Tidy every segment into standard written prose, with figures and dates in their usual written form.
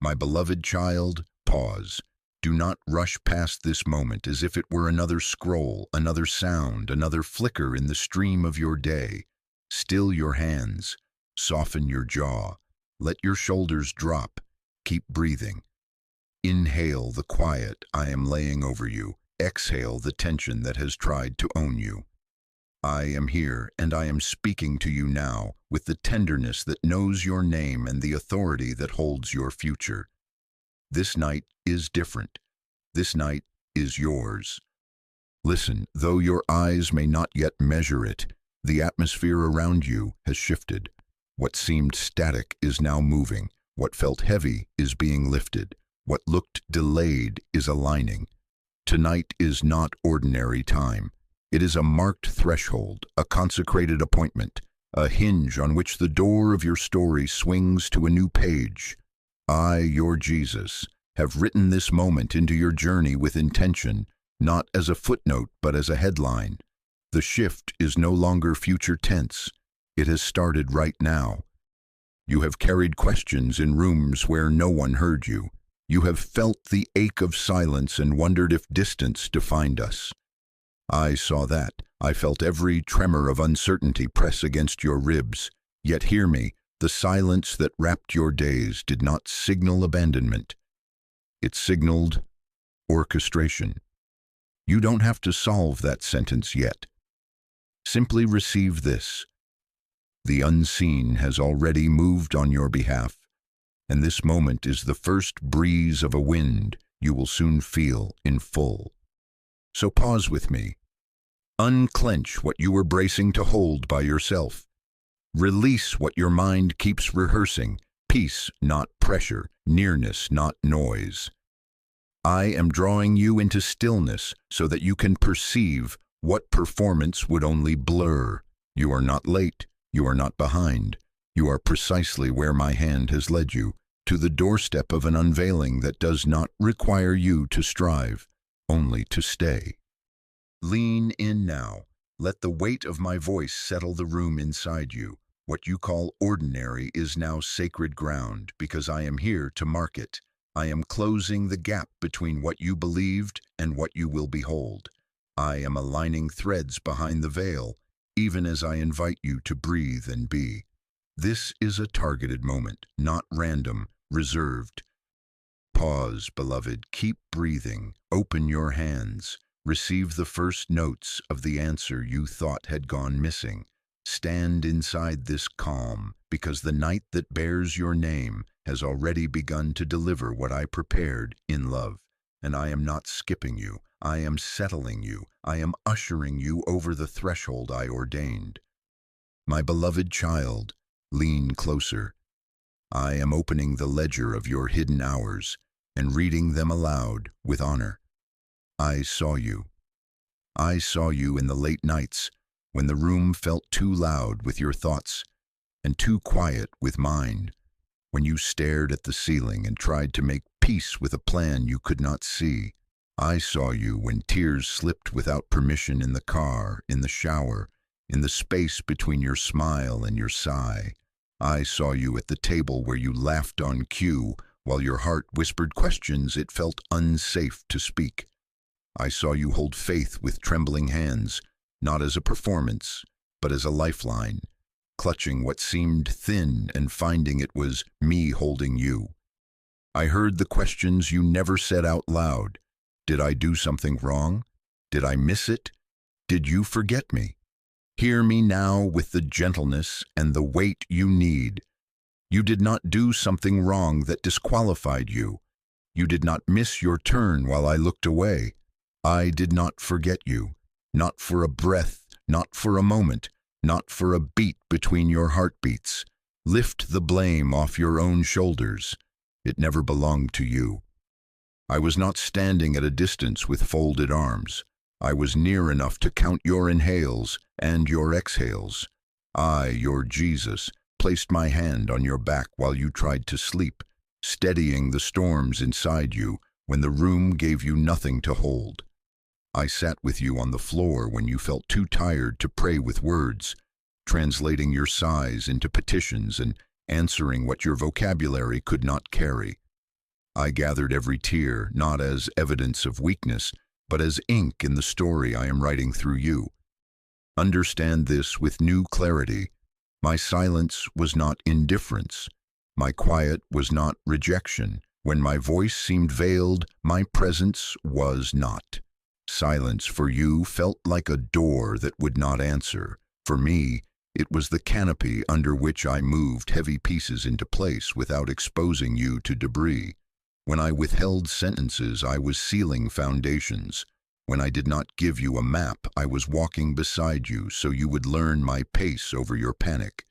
My beloved child, pause. Do not rush past this moment as if it were another scroll, another sound, another flicker in the stream of your day. Still your hands. Soften your jaw. Let your shoulders drop. Keep breathing. Inhale the quiet I am laying over you. Exhale the tension that has tried to own you. I am here, and I am speaking to you now with the tenderness that knows your name and the authority that holds your future. This night is different. This night is yours. Listen, though your eyes may not yet measure it, the atmosphere around you has shifted. What seemed static is now moving. What felt heavy is being lifted. What looked delayed is aligning. Tonight is not ordinary time. It is a marked threshold, a consecrated appointment, a hinge on which the door of your story swings to a new page. I, your Jesus, have written this moment into your journey with intention, not as a footnote but as a headline. The shift is no longer future tense. It has started right now. You have carried questions in rooms where no one heard you. You have felt the ache of silence and wondered if distance defined us. I saw that. I felt every tremor of uncertainty press against your ribs. Yet hear me, the silence that wrapped your days did not signal abandonment. It signaled orchestration. You don't have to solve that sentence yet. Simply receive this. The unseen has already moved on your behalf, and this moment is the first breeze of a wind you will soon feel in full. So pause with me. Unclench what you were bracing to hold by yourself. Release what your mind keeps rehearsing. Peace, not pressure. Nearness, not noise. I am drawing you into stillness so that you can perceive what performance would only blur. You are not late. You are not behind. You are precisely where my hand has led you, to the doorstep of an unveiling that does not require you to strive, only to stay. Lean in now. Let the weight of my voice settle the room inside you. What you call ordinary is now sacred ground because I am here to mark it. I am closing the gap between what you believed and what you will behold. I am aligning threads behind the veil, even as I invite you to breathe and be. This is a targeted moment, not random, reserved. Pause, beloved. Keep breathing. Open your hands. Receive the first notes of the answer you thought had gone missing. Stand inside this calm, because the night that bears your name has already begun to deliver what I prepared in love. And I am not skipping you. I am settling you. I am ushering you over the threshold I ordained. My beloved child, lean closer. I am opening the ledger of your hidden hours and reading them aloud with honor. I saw you. I saw you in the late nights when the room felt too loud with your thoughts and too quiet with mine, when you stared at the ceiling and tried to make peace with a plan you could not see. I saw you when tears slipped without permission in the car, in the shower, in the space between your smile and your sigh. I saw you at the table where you laughed on cue while your heart whispered questions it felt unsafe to speak. I saw you hold faith with trembling hands, not as a performance, but as a lifeline, clutching what seemed thin and finding it was me holding you. I heard the questions you never said out loud. Did I do something wrong? Did I miss it? Did you forget me? Hear me now with the gentleness and the weight you need. You did not do something wrong that disqualified you. You did not miss your turn while I looked away. I did not forget you, not for a breath, not for a moment, not for a beat between your heartbeats. Lift the blame off your own shoulders. It never belonged to you. I was not standing at a distance with folded arms. I was near enough to count your inhales and your exhales. I, your Jesus, placed my hand on your back while you tried to sleep, steadying the storms inside you when the room gave you nothing to hold. I sat with you on the floor when you felt too tired to pray with words, translating your sighs into petitions and answering what your vocabulary could not carry. I gathered every tear, not as evidence of weakness, but as ink in the story I am writing through you. Understand this with new clarity. My silence was not indifference. My quiet was not rejection. When my voice seemed veiled, my presence was not. Silence for you felt like a door that would not answer. For me, it was the canopy under which I moved heavy pieces into place without exposing you to debris. When I withheld sentences, I was sealing foundations. When I did not give you a map, I was walking beside you so you would learn my pace over your panic.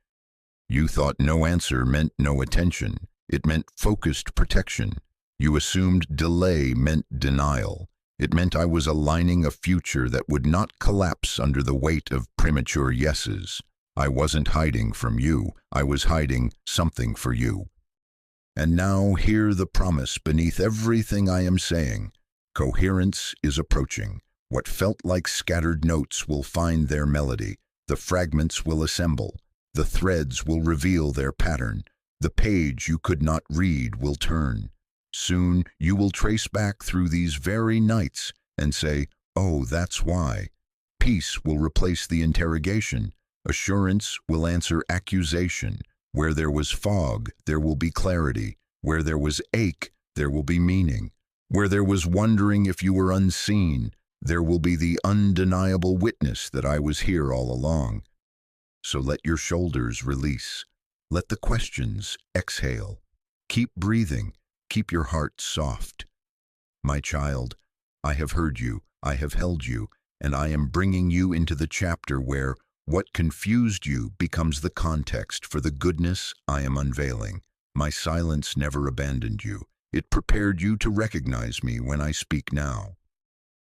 You thought no answer meant no attention. It meant focused protection. You assumed delay meant denial. It meant I was aligning a future that would not collapse under the weight of premature yeses. I wasn't hiding from you. I was hiding something for you. And now hear the promise beneath everything I am saying. Coherence is approaching. What felt like scattered notes will find their melody. The fragments will assemble. The threads will reveal their pattern. The page you could not read will turn. Soon you will trace back through these very nights and say, "Oh, that's why." Peace will replace the interrogation. Assurance will answer accusation. Where there was fog, there will be clarity. Where there was ache, there will be meaning. Where there was wondering if you were unseen, there will be the undeniable witness that I was here all along. So let your shoulders release. Let the questions exhale. Keep breathing. Keep your heart soft. My child, I have heard you, I have held you, and I am bringing you into the chapter where what confused you becomes the context for the goodness I am unveiling. My silence never abandoned you. It prepared you to recognize me when I speak now.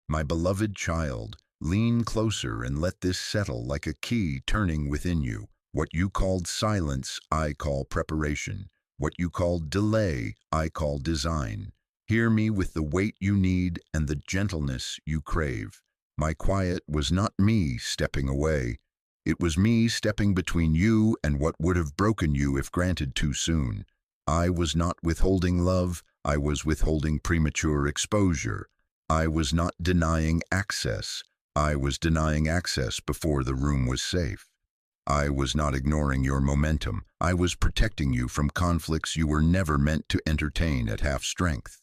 My beloved child, lean closer and let this settle like a key turning within you. What you called silence, I call preparation. What you called delay, I call design. Hear me with the weight you need and the gentleness you crave. My quiet was not me stepping away. It was me stepping between you and what would have broken you if granted too soon. I was not withholding love, I was withholding premature exposure. I was not denying access, I was denying access before the room was safe. I was not ignoring your momentum, I was protecting you from conflicts you were never meant to entertain at half strength.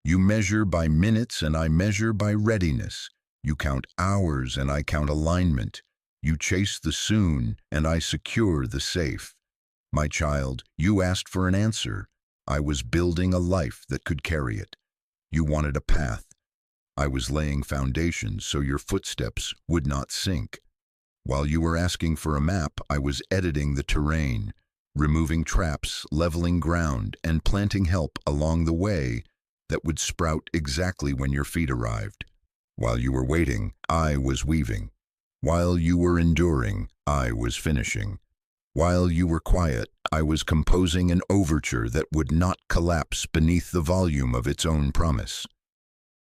You measure by minutes and I measure by readiness. You count hours and I count alignment. You chase the soon and I secure the safe. My child, you asked for an answer. I was building a life that could carry it. You wanted a path. I was laying foundations so your footsteps would not sink. While you were asking for a map, I was editing the terrain, removing traps, leveling ground, and planting help along the way that would sprout exactly when your feet arrived. While you were waiting, I was weaving. While you were enduring, I was finishing. While you were quiet, I was composing an overture that would not collapse beneath the volume of its own promise.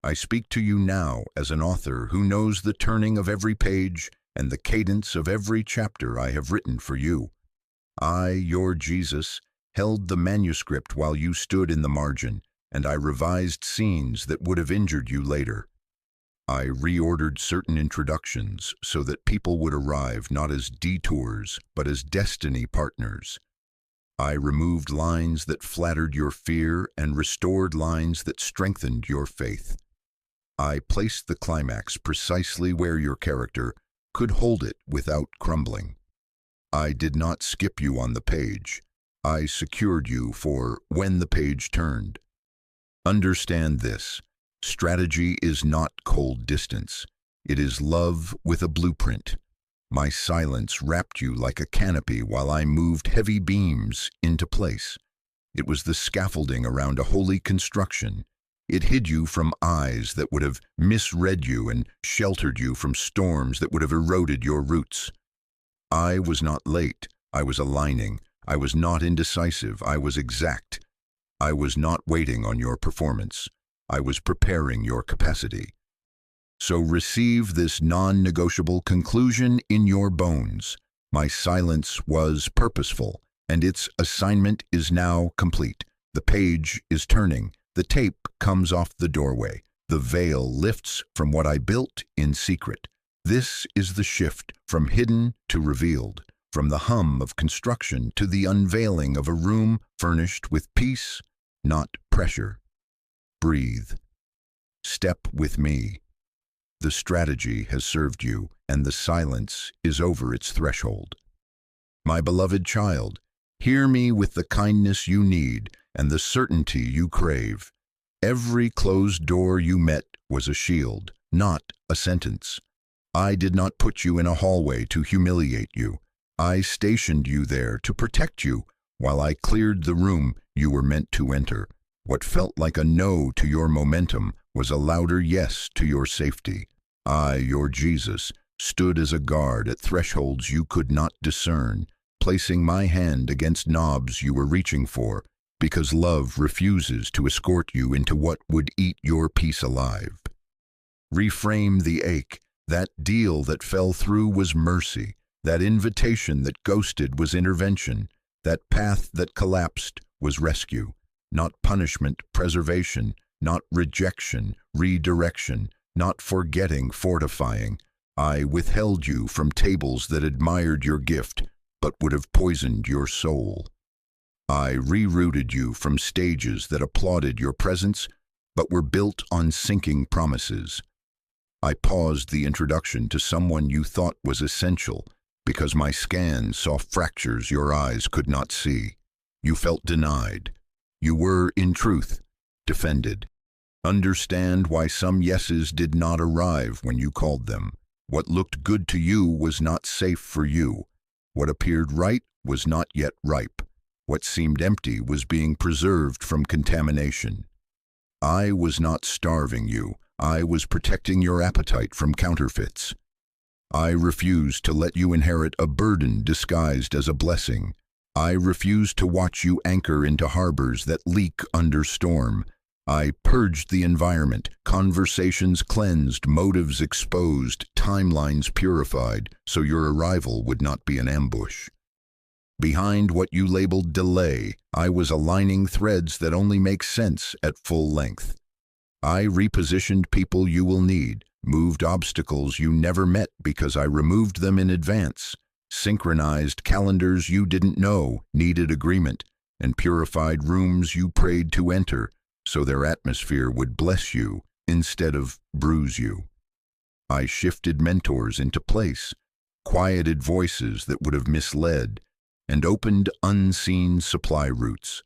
I speak to you now as an author who knows the turning of every page and the cadence of every chapter I have written for you. I, your Jesus, held the manuscript while you stood in the margin, and I revised scenes that would have injured you later. I reordered certain introductions so that people would arrive not as detours, but as destiny partners. I removed lines that flattered your fear and restored lines that strengthened your faith. I placed the climax precisely where your character could hold it without crumbling. I did not skip you on the page. I secured you for when the page turned. Understand this. Strategy is not cold distance. It is love with a blueprint. My silence wrapped you like a canopy while I moved heavy beams into place. It was the scaffolding around a holy construction. It hid you from eyes that would have misread you and sheltered you from storms that would have eroded your roots. I was not late. I was aligning. I was not indecisive. I was exact. I was not waiting on your performance. I was preparing your capacity. So receive this non-negotiable conclusion in your bones. My silence was purposeful, and its assignment is now complete. The page is turning. The tape comes off the doorway. The veil lifts from what I built in secret. This is the shift from hidden to revealed, from the hum of construction to the unveiling of a room furnished with peace, not pressure. Breathe. Step with me. The strategy has served you, and the silence is over its threshold. My beloved child, hear me with the kindness you need and the certainty you crave. Every closed door you met was a shield, not a sentence. I did not put you in a hallway to humiliate you. I stationed you there to protect you while I cleared the room you were meant to enter. What felt like a no to your momentum was a louder yes to your safety. I, your Jesus, stood as a guard at thresholds you could not discern, placing my hand against knobs you were reaching for, because love refuses to escort you into what would eat your peace alive. Reframe the ache. That deal that fell through was mercy. That invitation that ghosted was intervention. That path that collapsed was rescue. Not punishment, preservation. Not rejection, redirection. Not forgetting, fortifying. I withheld you from tables that admired your gift, but would have poisoned your soul. I rerouted you from stages that applauded your presence, but were built on sinking promises. I paused the introduction to someone you thought was essential, because my scan saw fractures your eyes could not see. You felt denied. You were, in truth, defended. Understand why some yeses did not arrive when you called them. What looked good to you was not safe for you. What appeared right was not yet ripe. What seemed empty was being preserved from contamination. I was not starving you. I was protecting your appetite from counterfeits. I refused to let you inherit a burden disguised as a blessing. I refused to watch you anchor into harbors that leak under storm. I purged the environment, conversations cleansed, motives exposed, timelines purified, so your arrival would not be an ambush. Behind what you labeled delay, I was aligning threads that only make sense at full length. I repositioned people you will need, moved obstacles you never met because I removed them in advance, synchronized calendars you didn't know needed agreement, and purified rooms you prayed to enter, so their atmosphere would bless you instead of bruise you. I shifted mentors into place, quieted voices that would have misled, and opened unseen supply routes.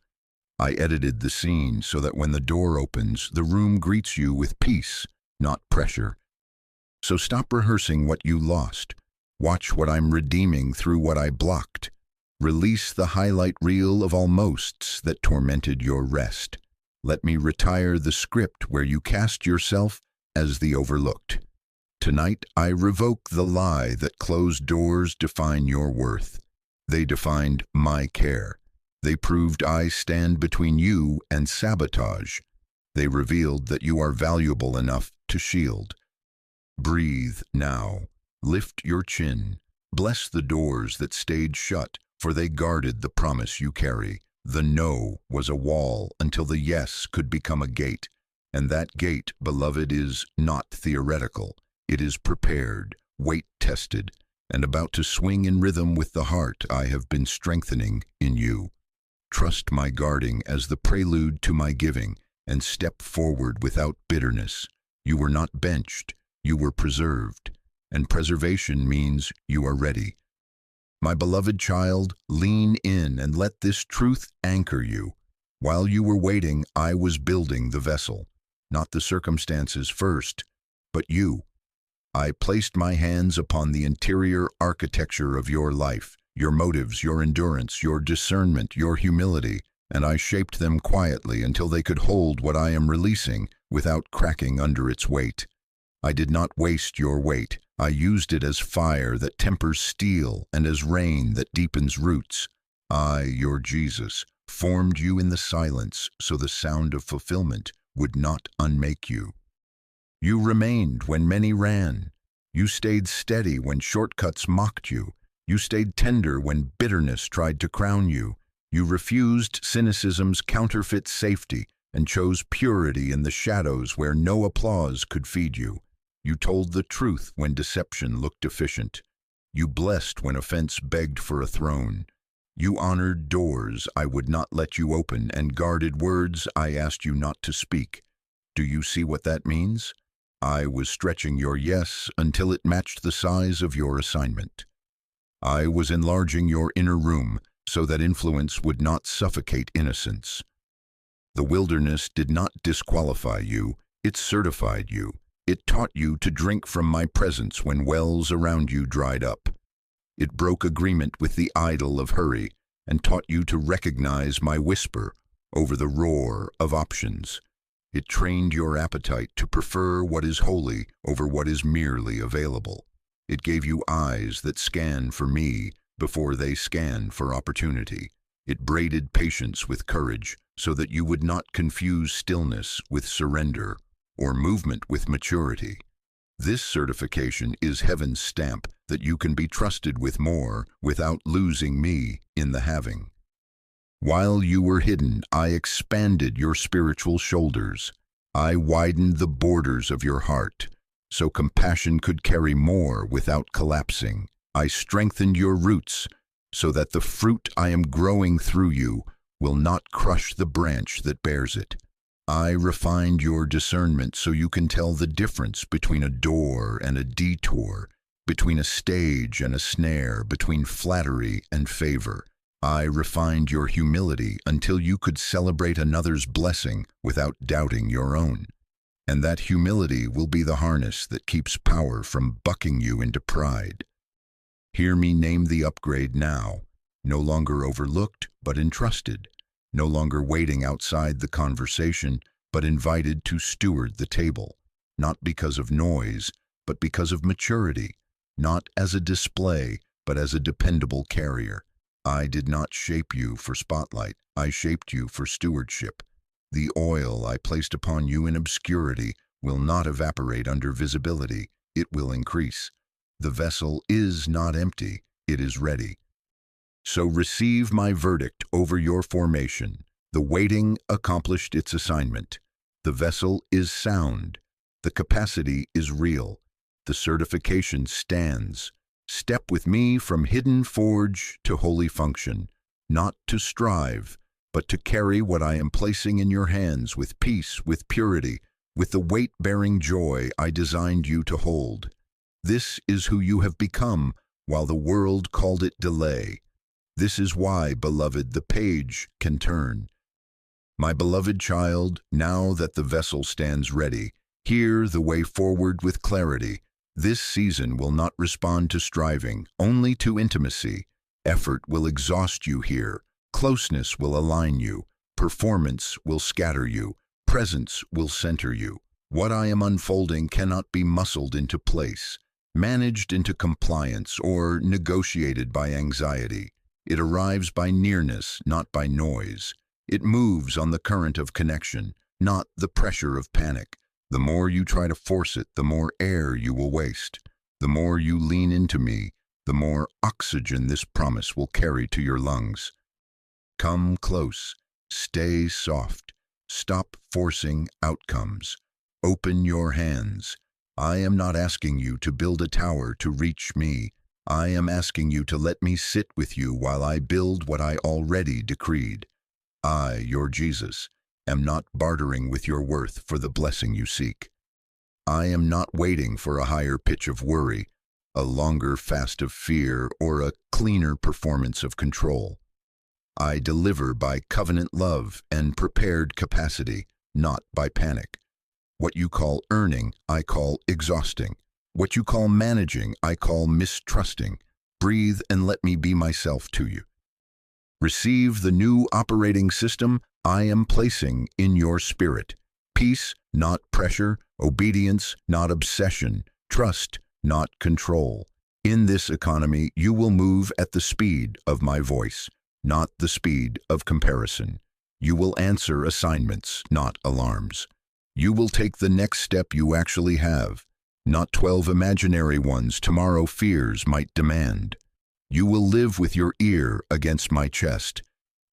I edited the scene so that when the door opens, the room greets you with peace, not pressure. So stop rehearsing what you lost. Watch what I'm redeeming through what I blocked. Release the highlight reel of almosts that tormented your rest. Let me retire the script where you cast yourself as the overlooked. Tonight, I revoke the lie that closed doors define your worth. They defined my care. They proved I stand between you and sabotage. They revealed that you are valuable enough to shield. Breathe now. Lift your chin. Bless the doors that stayed shut, for they guarded the promise you carry. The no was a wall until the yes could become a gate. And that gate, beloved, is not theoretical. It is prepared, weight-tested, and about to swing in rhythm with the heart I have been strengthening in you. Trust my guarding as the prelude to my giving, and step forward without bitterness. You were not benched, you were preserved, and preservation means you are ready. My beloved child, lean in and let this truth anchor you. While you were waiting, I was building the vessel, not the circumstances first, but you. I placed my hands upon the interior architecture of your life, your motives, your endurance, your discernment, your humility, and I shaped them quietly until they could hold what I am releasing without cracking under its weight. I did not waste your weight. I used it as fire that tempers steel and as rain that deepens roots. I, your Jesus, formed you in the silence so the sound of fulfillment would not unmake you. You remained when many ran. You stayed steady when shortcuts mocked you. You stayed tender when bitterness tried to crown you. You refused cynicism's counterfeit safety and chose purity in the shadows where no applause could feed you. You told the truth when deception looked deficient. You blessed when offense begged for a throne. You honored doors I would not let you open and guarded words I asked you not to speak. Do you see what that means? I was stretching your yes until it matched the size of your assignment. I was enlarging your inner room so that influence would not suffocate innocence. The wilderness did not disqualify you, it certified you. It taught you to drink from my presence when wells around you dried up. It broke agreement with the idol of hurry and taught you to recognize my whisper over the roar of options. It trained your appetite to prefer what is holy over what is merely available. It gave you eyes that scan for me before they scan for opportunity. It braided patience with courage so that you would not confuse stillness with surrender or movement with maturity. This certification is heaven's stamp that you can be trusted with more without losing me in the having. While you were hidden, I expanded your spiritual shoulders. I widened the borders of your heart, so compassion could carry more without collapsing. I strengthened your roots, so that the fruit I am growing through you will not crush the branch that bears it. I refined your discernment so you can tell the difference between a door and a detour, between a stage and a snare, between flattery and favor. I refined your humility until you could celebrate another's blessing without doubting your own. And that humility will be the harness that keeps power from bucking you into pride. Hear me name the upgrade now, no longer overlooked but entrusted, no longer waiting outside the conversation but invited to steward the table, not because of noise but because of maturity, not as a display but as a dependable carrier. I did not shape you for spotlight, I shaped you for stewardship. The oil I placed upon you in obscurity will not evaporate under visibility, it will increase. The vessel is not empty, it is ready. So receive my verdict over your formation. The waiting accomplished its assignment. The vessel is sound. The capacity is real. The certification stands. Step with me from hidden forge to holy function, not to strive, but to carry what I am placing in your hands with peace, with purity, with the weight-bearing joy I designed you to hold. This is who you have become, while the world called it delay. This is why, beloved, the page can turn. My beloved child, now that the vessel stands ready, hear the way forward with clarity. This season will not respond to striving, only to intimacy. Effort will exhaust you here. Closeness will align you. Performance will scatter you. Presence will center you. What I am unfolding cannot be muscled into place, managed into compliance, or negotiated by anxiety. It arrives by nearness, not by noise. It moves on the current of connection, not the pressure of panic. The more you try to force it, the more air you will waste. The more you lean into me, the more oxygen this promise will carry to your lungs. Come close. Stay soft. Stop forcing outcomes. Open your hands. I am not asking you to build a tower to reach me. I am asking you to let me sit with you while I build what I already decreed. I, your Jesus, am not bartering with your worth for the blessing you seek. I am not waiting for a higher pitch of worry, a longer fast of fear, or a cleaner performance of control. I deliver by covenant love and prepared capacity, not by panic. What you call earning, I call exhausting. What you call managing, I call mistrusting. Breathe and let me be myself to you. Receive the new operating system I am placing in your spirit. Peace, not pressure. Obedience, not obsession. Trust, not control. In this economy, you will move at the speed of my voice, not the speed of comparison. You will answer assignments, not alarms. You will take the next step you actually have, not 12 imaginary ones tomorrow fears might demand. You will live with your ear against my chest.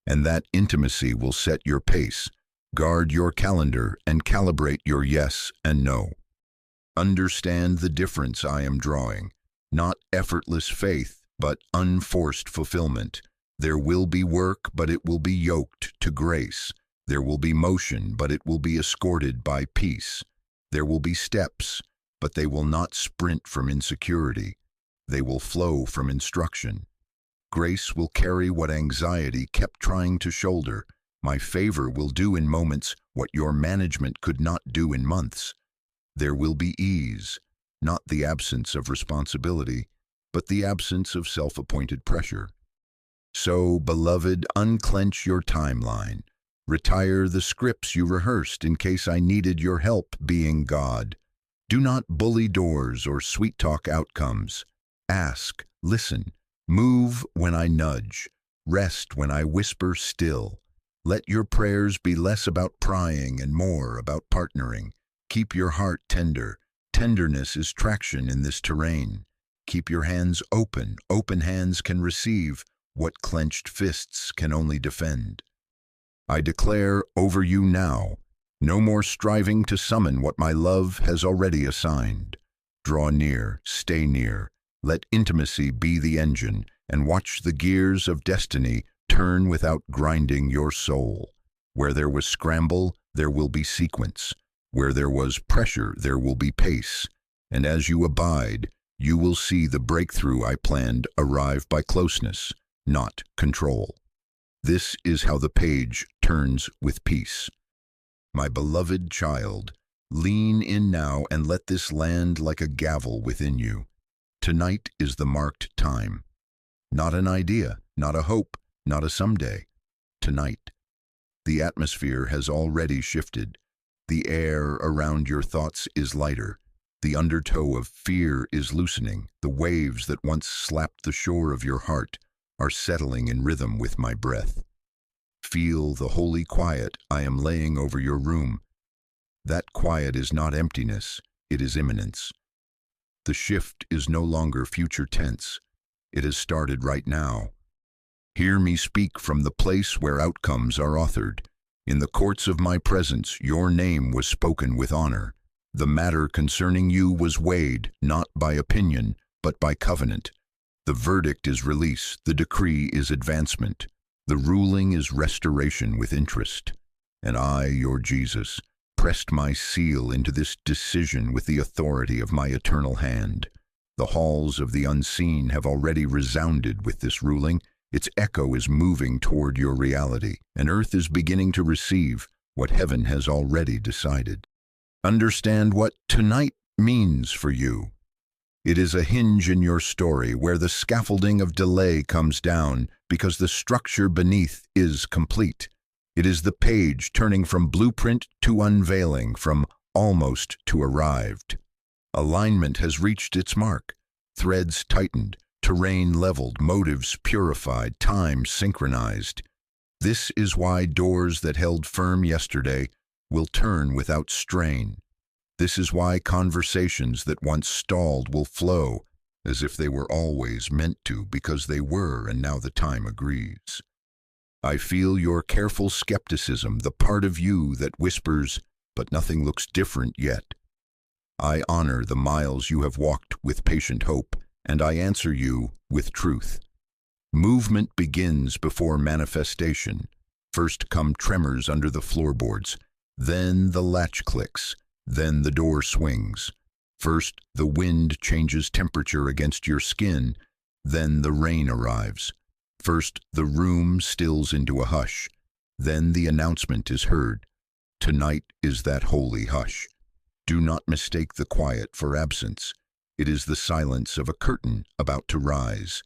and that intimacy will set your pace, guard your calendar, and calibrate your yes and no. Understand the difference I am drawing. Not effortless faith, but unforced fulfillment. There will be work, but it will be yoked to grace. There will be motion, but it will be escorted by peace. There will be steps, but they will not sprint from insecurity. They will flow from instruction. Grace will carry what anxiety kept trying to shoulder. My favor will do in moments what your management could not do in months. There will be ease, not the absence of responsibility, but the absence of self-appointed pressure. So, beloved, unclench your timeline. Retire the scripts you rehearsed in case I needed your help being God. Do not bully doors or sweet-talk outcomes. Ask, listen, move when I nudge, rest when I whisper still. Let your prayers be less about prying and more about partnering. Keep your heart tender. Tenderness is traction in this terrain. Keep your hands open. Open hands can receive what clenched fists can only defend. I declare over you now, no more striving to summon what my love has already assigned. Draw near, stay near. Let intimacy be the engine, and watch the gears of destiny turn without grinding your soul. Where there was scramble, there will be sequence. Where there was pressure, there will be pace. And as you abide, you will see the breakthrough I planned arrive by closeness, not control. This is how the page turns with peace. My beloved child, lean in now and let this land like a gavel within you. Tonight is the marked time. Not an idea, not a hope, not a someday. Tonight. The atmosphere has already shifted. The air around your thoughts is lighter. The undertow of fear is loosening. The waves that once slapped the shore of your heart are settling in rhythm with my breath. Feel the holy quiet I am laying over your room. That quiet is not emptiness, it is imminence. The shift is no longer future tense. It has started right now. Hear me speak from the place where outcomes are authored. In the courts of my presence, your name was spoken with honor. The matter concerning you was weighed, not by opinion, but by covenant. The verdict is release, the decree is advancement. The ruling is restoration with interest. And I, your Jesus, pressed my seal into this decision with the authority of my eternal hand. The halls of the unseen have already resounded with this ruling. Its echo is moving toward your reality, and earth is beginning to receive what heaven has already decided. Understand what tonight means for you. It is a hinge in your story where the scaffolding of delay comes down because the structure beneath is complete. It is the page turning from blueprint to unveiling, from almost to arrived. Alignment has reached its mark. Threads tightened, terrain leveled, motives purified, time synchronized. This is why doors that held firm yesterday will turn without strain. This is why conversations that once stalled will flow as if they were always meant to, because they were, and now the time agrees. I feel your careful skepticism, the part of you that whispers, but nothing looks different yet. I honor the miles you have walked with patient hope, and I answer you with truth. Movement begins before manifestation. First come tremors under the floorboards, then the latch clicks, then the door swings. First, the wind changes temperature against your skin, then the rain arrives. First, the room stills into a hush, then the announcement is heard. Tonight is that holy hush. Do not mistake the quiet for absence. It is the silence of a curtain about to rise.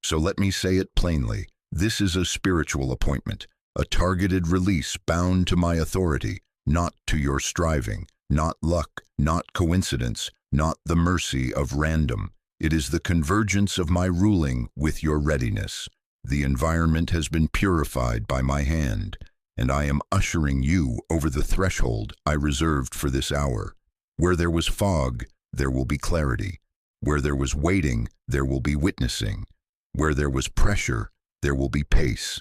So let me say it plainly. This is a spiritual appointment, a targeted release bound to my authority, not to your striving, not luck, not coincidence, not the mercy of random. It is the convergence of my ruling with your readiness. The environment has been purified by my hand, and I am ushering you over the threshold I reserved for this hour. Where there was fog, there will be clarity. Where there was waiting, there will be witnessing. Where there was pressure, there will be pace.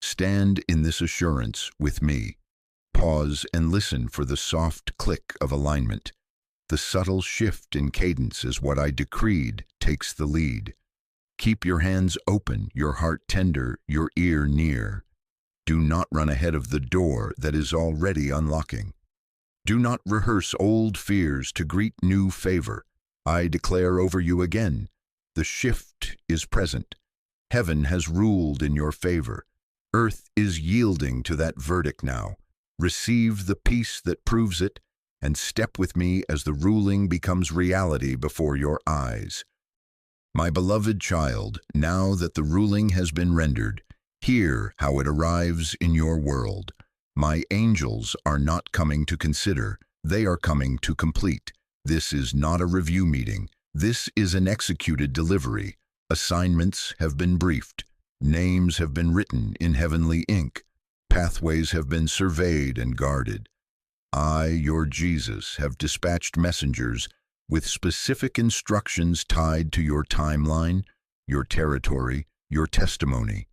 Stand in this assurance with me. Pause and listen for the soft click of alignment. The subtle shift in cadence as what I decreed takes the lead. Keep your hands open, your heart tender, your ear near. Do not run ahead of the door that is already unlocking. Do not rehearse old fears to greet new favor. I declare over you again, the shift is present. Heaven has ruled in your favor. Earth is yielding to that verdict now. Receive the peace that proves it, and step with me as the ruling becomes reality before your eyes. My beloved child, now that the ruling has been rendered, hear how it arrives in your world. My angels are not coming to consider, they are coming to complete. This is not a review meeting. This is an executed delivery. Assignments have been briefed. Names have been written in heavenly ink. Pathways have been surveyed and guarded. I, your Jesus, have dispatched messengers with specific instructions tied to your timeline, your territory, your testimony.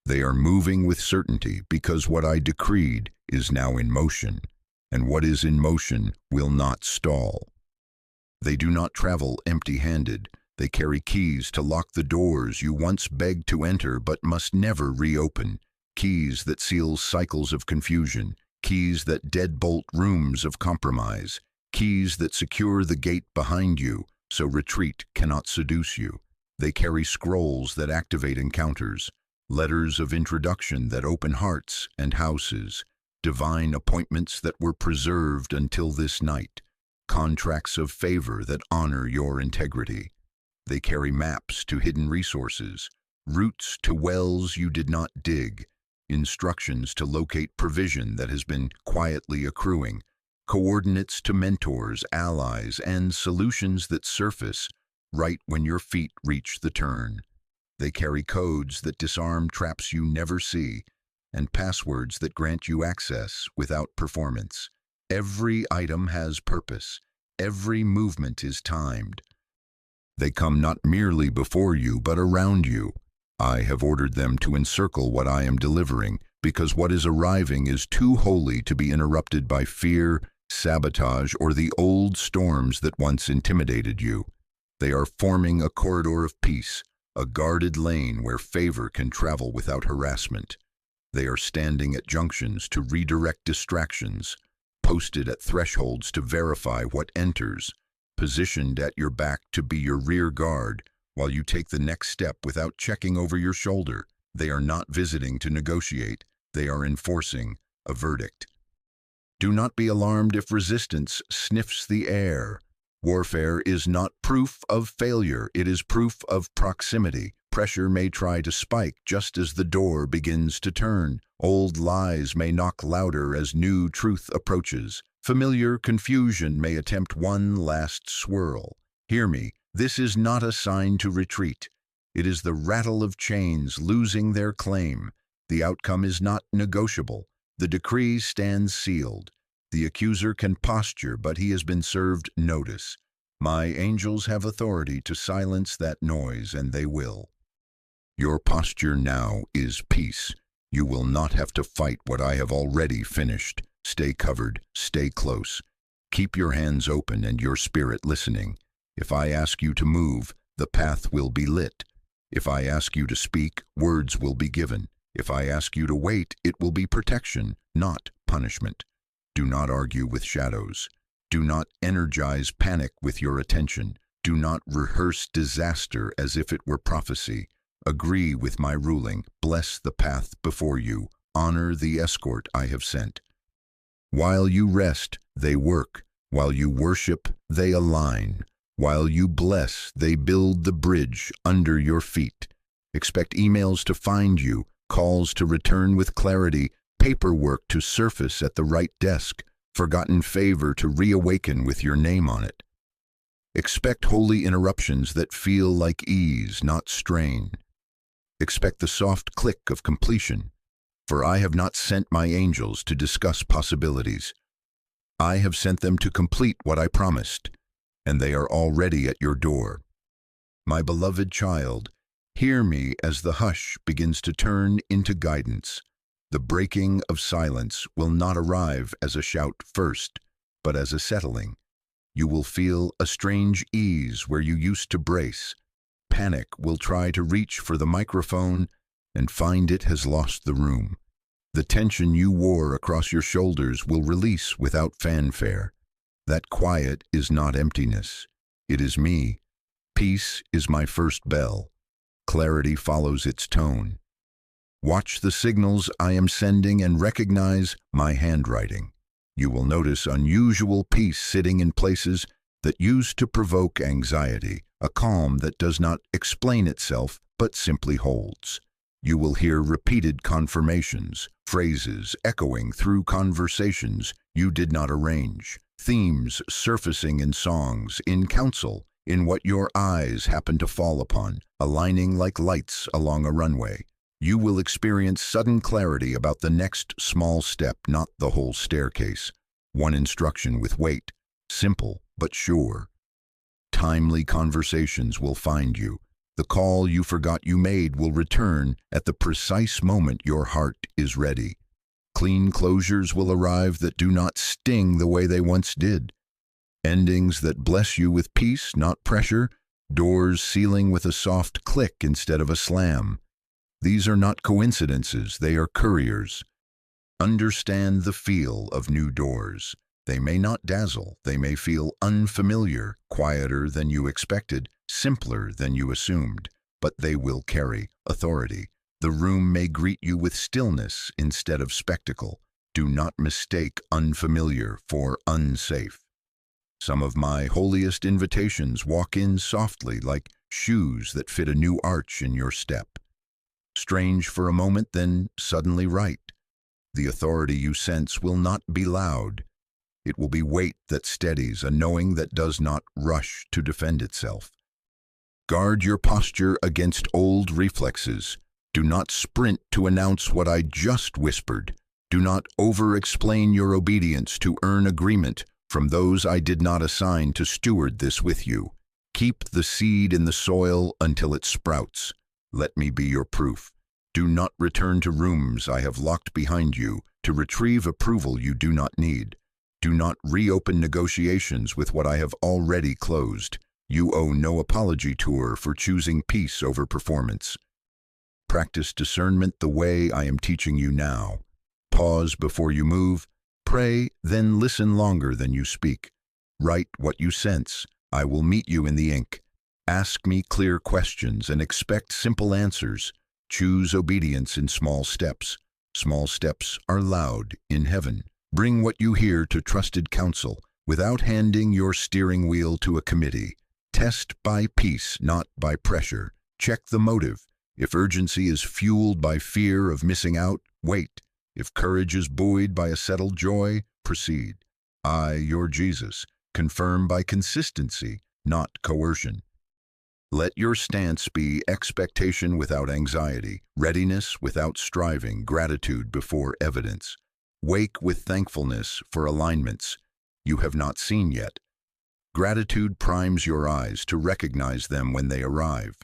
They are moving with certainty because what I decreed is now in motion, and what is in motion will not stall. They do not travel empty-handed. They carry keys to lock the doors you once begged to enter but must never reopen, keys that seal cycles of confusion, keys that deadbolt rooms of compromise, keys that secure the gate behind you so retreat cannot seduce you. They carry scrolls that activate encounters, letters of introduction that open hearts and houses, divine appointments that were preserved until this night, contracts of favor that honor your integrity. They carry maps to hidden resources, routes to wells you did not dig, instructions to locate provision that has been quietly accruing, coordinates to mentors, allies, and solutions that surface right when your feet reach the turn. They carry codes that disarm traps you never see, and passwords that grant you access without performance. Every item has purpose. Every movement is timed. They come not merely before you, but around you. I have ordered them to encircle what I am delivering, because what is arriving is too holy to be interrupted by fear, sabotage, or the old storms that once intimidated you. They are forming a corridor of peace, a guarded lane where favor can travel without harassment. They are standing at junctions to redirect distractions, posted at thresholds to verify what enters, positioned at your back to be your rear guard while you take the next step without checking over your shoulder. They are not visiting to negotiate, they are enforcing a verdict. Do not be alarmed if resistance sniffs the air. Warfare is not proof of failure, it is proof of proximity. Pressure may try to spike just as the door begins to turn. Old lies may knock louder as new truth approaches. Familiar confusion may attempt one last swirl. Hear me, this is not a sign to retreat. It is the rattle of chains losing their claim. The outcome is not negotiable. The decree stands sealed. The accuser can posture, but he has been served notice. My angels have authority to silence that noise, and they will. Your posture now is peace. You will not have to fight what I have already finished. Stay covered, stay close. Keep your hands open and your spirit listening. If I ask you to move, the path will be lit. If I ask you to speak, words will be given. If I ask you to wait, it will be protection, not punishment. Do not argue with shadows. Do not energize panic with your attention. Do not rehearse disaster as if it were prophecy. Agree with my ruling. Bless the path before you. Honor the escort I have sent. While you rest, they work. While you worship, they align. While you bless, they build the bridge under your feet. Expect emails to find you, calls to return with clarity, paperwork to surface at the right desk, forgotten favor to reawaken with your name on it. Expect holy interruptions that feel like ease, not strain. Expect the soft click of completion, for I have not sent my angels to discuss possibilities. I have sent them to complete what I promised, and they are already at your door. My beloved child, hear me as the hush begins to turn into guidance. The breaking of silence will not arrive as a shout first, but as a settling. You will feel a strange ease where you used to brace. Panic will try to reach for the microphone and find it has lost the room. The tension you wore across your shoulders will release without fanfare. That quiet is not emptiness. It is me. Peace is my first bell. Clarity follows its tone. Watch the signals I am sending and recognize my handwriting. You will notice unusual peace sitting in places that used to provoke anxiety, a calm that does not explain itself but simply holds. You will hear repeated confirmations, phrases echoing through conversations you did not arrange, themes surfacing in songs, in counsel, in what your eyes happen to fall upon, aligning like lights along a runway. You will experience sudden clarity about the next small step, not the whole staircase. One instruction with weight, simple but sure. Timely conversations will find you. The call you forgot you made will return at the precise moment your heart is ready. Clean closures will arrive that do not sting the way they once did. Endings that bless you with peace, not pressure. Doors sealing with a soft click instead of a slam. These are not coincidences, they are couriers. Understand the feel of new doors. They may not dazzle, they may feel unfamiliar, quieter than you expected, simpler than you assumed, but they will carry authority. The room may greet you with stillness instead of spectacle. Do not mistake unfamiliar for unsafe. Some of my holiest invitations walk in softly like shoes that fit a new arch in your step. Strange for a moment, then suddenly right. The authority you sense will not be loud. It will be weight that steadies, a knowing that does not rush to defend itself. Guard your posture against old reflexes. Do not sprint to announce what I just whispered. Do not over-explain your obedience to earn agreement from those I did not assign to steward this with you. Keep the seed in the soil until it sprouts. Let me be your proof. Do not return to rooms I have locked behind you to retrieve approval you do not need. Do not reopen negotiations with what I have already closed. You owe no apology tour for choosing peace over performance. Practice discernment the way I am teaching you now. Pause before you move. Pray, then listen longer than you speak. Write what you sense. I will meet you in the ink. Ask me clear questions and expect simple answers. Choose obedience in small steps. Small steps are loud in heaven. Bring what you hear to trusted counsel without handing your steering wheel to a committee. Test by peace, not by pressure. Check the motive. If urgency is fueled by fear of missing out, wait. If courage is buoyed by a settled joy, proceed. I, your Jesus, confirm by consistency, not coercion. Let your stance be expectation without anxiety, readiness without striving, gratitude before evidence. Wake with thankfulness for alignments you have not seen yet. Gratitude primes your eyes to recognize them when they arrive.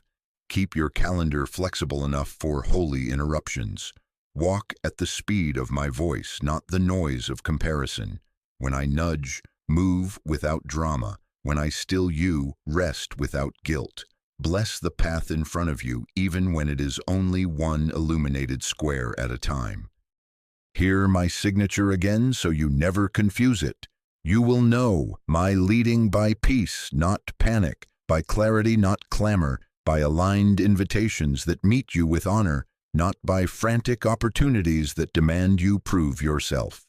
Keep your calendar flexible enough for holy interruptions. Walk at the speed of my voice, not the noise of comparison. When I nudge, move without drama. When I still you, rest without guilt. Bless the path in front of you, even when it is only one illuminated square at a time. Hear my signature again so you never confuse it. You will know my leading by peace, not panic, by clarity, not clamor, by aligned invitations that meet you with honor, not by frantic opportunities that demand you prove yourself.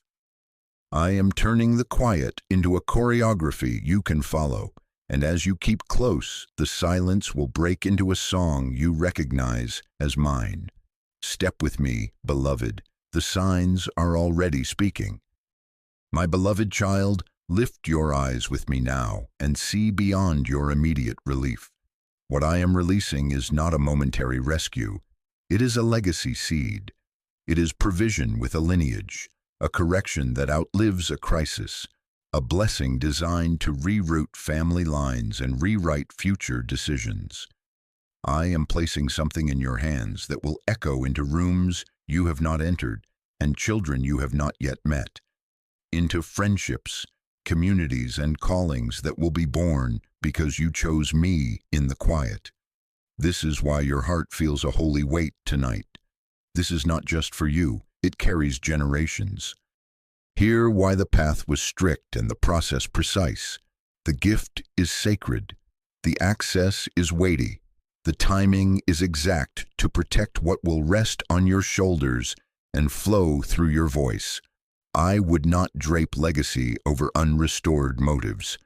I am turning the quiet into a choreography you can follow, and as you keep close, the silence will break into a song you recognize as mine. Step with me, beloved. The signs are already speaking. My beloved child, lift your eyes with me now and see beyond your immediate relief. What I am releasing is not a momentary rescue. It is a legacy seed. It is provision with a lineage, a correction that outlives a crisis, a blessing designed to reroute family lines and rewrite future decisions. I am placing something in your hands that will echo into rooms you have not entered, and children you have not yet met, into friendships, communities, and callings that will be born because you chose me in the quiet. This is why your heart feels a holy weight tonight. This is not just for you, it carries generations. Hear why the path was strict and the process precise. The gift is sacred. The access is weighty. The timing is exact to protect what will rest on your shoulders and flow through your voice. I would not drape legacy over unrestored motives.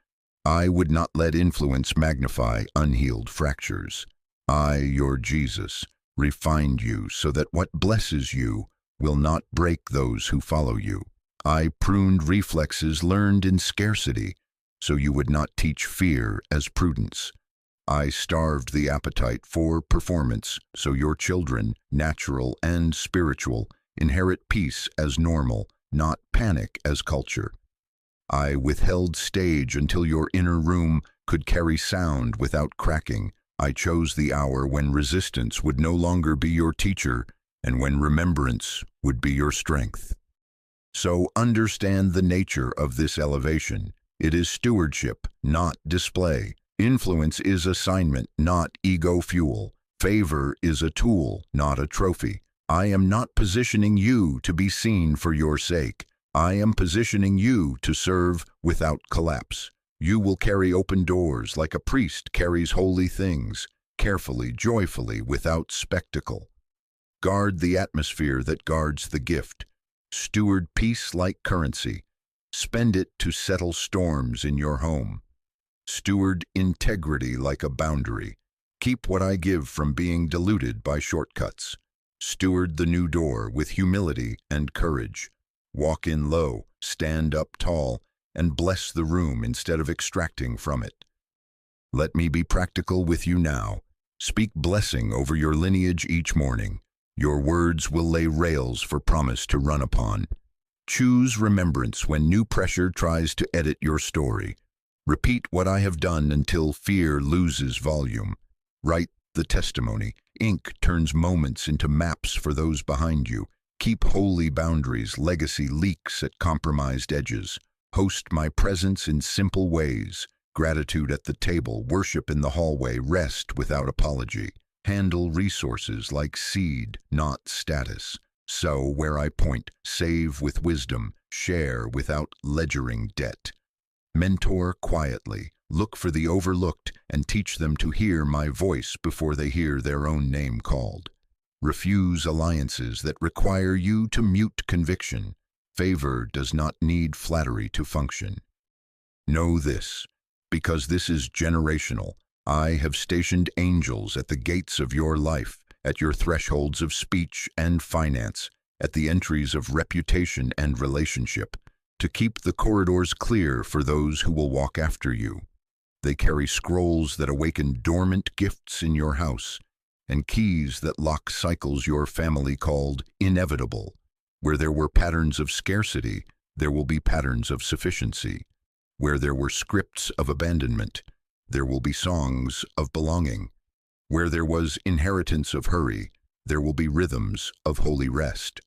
I would not let influence magnify unhealed fractures. I, your Jesus, refined you so that what blesses you will not break those who follow you. I pruned reflexes learned in scarcity so you would not teach fear as prudence. I starved the appetite for performance so your children, natural and spiritual, inherit peace as normal, not panic as culture. I withheld stage until your inner room could carry sound without cracking. I chose the hour when resistance would no longer be your teacher and when remembrance would be your strength. So understand the nature of this elevation. It is stewardship, not display. Influence is assignment, not ego fuel. Favor is a tool, not a trophy. I am not positioning you to be seen for your sake. I am positioning you to serve without collapse. You will carry open doors like a priest carries holy things, carefully, joyfully, without spectacle. Guard the atmosphere that guards the gift. Steward peace like currency. Spend it to settle storms in your home. Steward integrity like a boundary. Keep what I give from being diluted by shortcuts. Steward the new door with humility and courage. Walk in low, stand up tall, and bless the room instead of extracting from it. Let me be practical with you now. Speak blessing over your lineage each morning. Your words will lay rails for promise to run upon. Choose remembrance when new pressure tries to edit your story. Repeat what I have done until fear loses volume. Write the testimony. Ink turns moments into maps for those behind you. Keep holy boundaries. Legacy leaks at compromised edges. Host my presence in simple ways. Gratitude at the table, worship in the hallway, rest without apology. Handle resources like seed, not status. Sow where I point, save with wisdom, share without ledgering debt. Mentor quietly, look for the overlooked, and teach them to hear my voice before they hear their own name called. Refuse alliances that require you to mute conviction. Favor does not need flattery to function. Know this, because this is generational. I have stationed angels at the gates of your life, at your thresholds of speech and finance, at the entries of reputation and relationship, to keep the corridors clear for those who will walk after you. They carry scrolls that awaken dormant gifts in your house, and keys that lock cycles your family called inevitable. Where there were patterns of scarcity, there will be patterns of sufficiency. Where there were scripts of abandonment, there will be songs of belonging. Where there was inheritance of hurry, there will be rhythms of holy rest.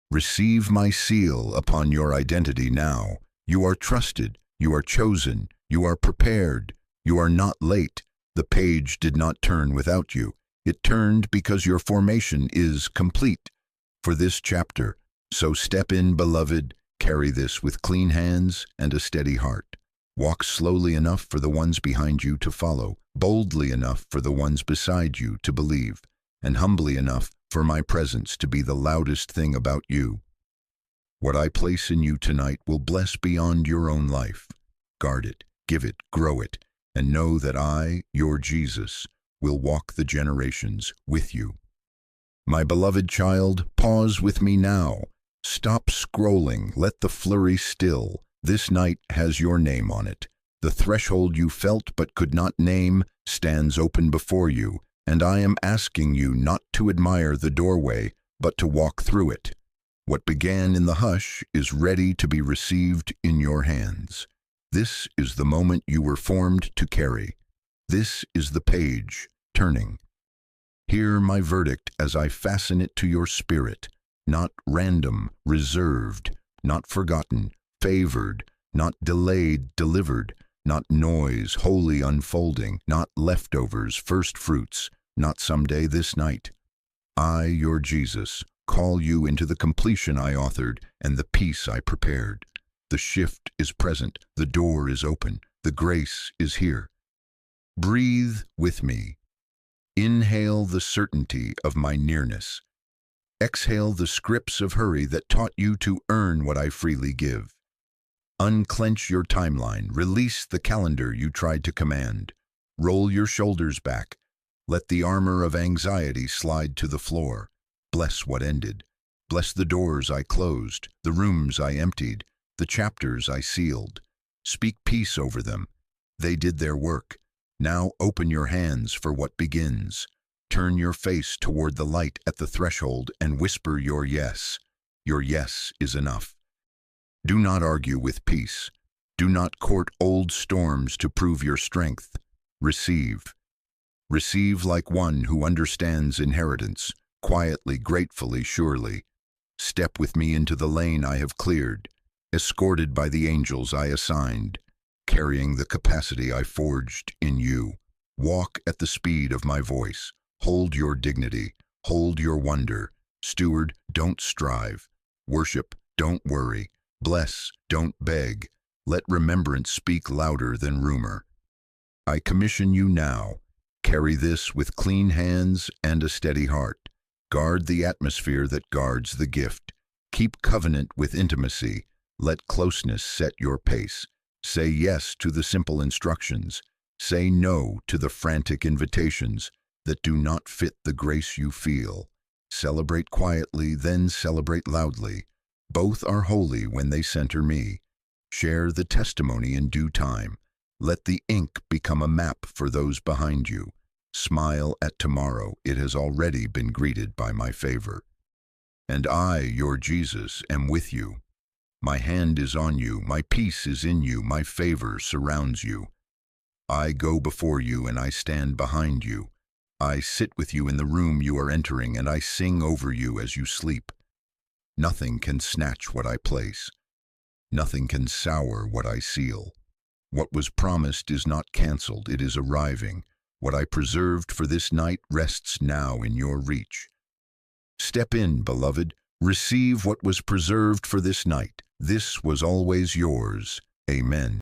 Receive my seal upon your identity now. You are trusted, you are chosen, you are prepared, you are not late. The page did not turn without you. It turned because your formation is complete for this chapter. So step in, beloved, carry this with clean hands and a steady heart. Walk slowly enough for the ones behind you to follow, boldly enough for the ones beside you to believe, and humbly enough for my presence to be the loudest thing about you. What I place in you tonight will bless beyond your own life. Guard it, give it, grow it, and know that I, your Jesus, will walk the generations with you. My beloved child, pause with me now. Stop scrolling, let the flurry still. This night has your name on it. The threshold you felt but could not name stands open before you, and I am asking you not to admire the doorway, but to walk through it. What began in the hush is ready to be received in your hands. This is the moment you were formed to carry. This is the page turning. Hear my verdict as I fasten it to your spirit. not random, reserved, not forgotten, favored, not delayed, delivered, not noise, wholly unfolding, not leftovers, first fruits, not someday, this night. I, your Jesus, call you into the completion I authored and the peace I prepared. The shift is present, the door is open, the grace is here. Breathe with me. Inhale the certainty of my nearness. Exhale the scripts of hurry that taught you to earn what I freely give. Unclench your timeline, release the calendar you tried to command. Roll your shoulders back. Let the armor of anxiety slide to the floor. Bless what ended. Bless the doors I closed, the rooms I emptied, the chapters I sealed. Speak peace over them. They did their work. Now open your hands for what begins. Turn your face toward the light at the threshold and whisper your yes. Your yes is enough. Do not argue with peace. Do not court old storms to prove your strength. Receive. Receive like one who understands inheritance, quietly, gratefully, surely. Step with me into the lane I have cleared, escorted by the angels I assigned, carrying the capacity I forged in you. Walk at the speed of my voice. Hold your dignity. Hold your wonder. Steward, don't strive. Worship, don't worry. Bless, don't beg. Let remembrance speak louder than rumor. I commission you now. Carry this with clean hands and a steady heart. Guard the atmosphere that guards the gift. Keep covenant with intimacy. Let closeness set your pace. Say yes to the simple instructions. Say no to the frantic invitations that do not fit the grace you feel. Celebrate quietly, then celebrate loudly. Both are holy when they center me. Share the testimony in due time. Let the ink become a map for those behind you. Smile at tomorrow. It has already been greeted by my favor. And I, your Jesus, am with you. My hand is on you. My peace is in you. My favor surrounds you. I go before you and I stand behind you. I sit with you in the room you are entering and I sing over you as you sleep. Nothing can snatch what I place. Nothing can sour what I seal. What was promised is not canceled, it is arriving. What I preserved for this night rests now in your reach. Step in, beloved. Receive what was preserved for this night. This was always yours. Amen.